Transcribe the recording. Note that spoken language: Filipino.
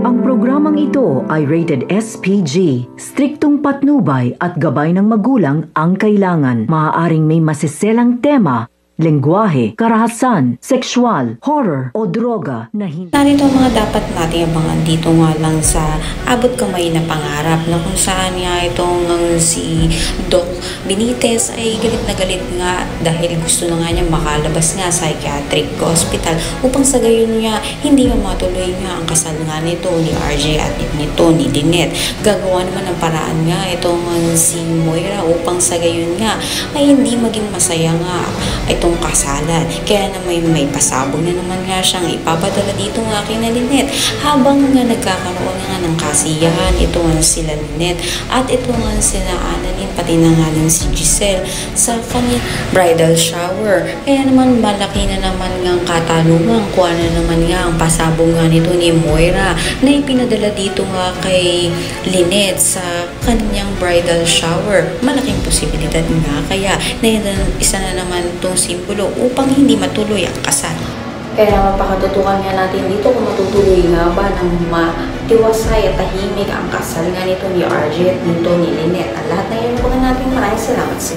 Ang programang ito ay rated SPG. Striktong patnubay at gabay ng magulang ang kailangan. Maaaring may masiselang tema, lengguwahe, karahasan, sexual, horror o droga na hindi. Narito ang mga dapat natin abangan dito nga lang sa abot kamay na pangarap na kung saan nga itong si Doc Benitez ay galit na galit nga dahil gusto na nga niya makalabas nga sa psychiatric hospital upang sa gayon nga hindi nga matuloy nga ang kasal nga nito ni RJ at nito ni Lynette. Gagawa naman ng paraan nga itong si Moira upang sa gayon nga ay hindi maging masaya nga itong kasalan. Kaya na may pasabog na naman nga siyang ipapadala dito nga kay na Lynette habang nga nagkakaroon nga ng kasiyahan ito nga sila Lynette at ito nga sila Annalyn pati na nga din si Giselle sa kanyang bridal shower. Kaya naman malaki na naman nga ang katanungan kung ano naman nga ang pasabog nga nito ni Moira na ipinadala dito nga kay Lynette sa kanyang bridal shower. Malaking posibilidad nga kaya na isa na naman itong simbolo upang hindi matuloy ang kasal. Kaya mapakatutukan nga natin dito kung matutuloy nga ba ng matiwasay at tahimik ang kasal nga nito ni RJ at nito ni Lynette. Ang lahat na yan po natin. Maraming salamat sa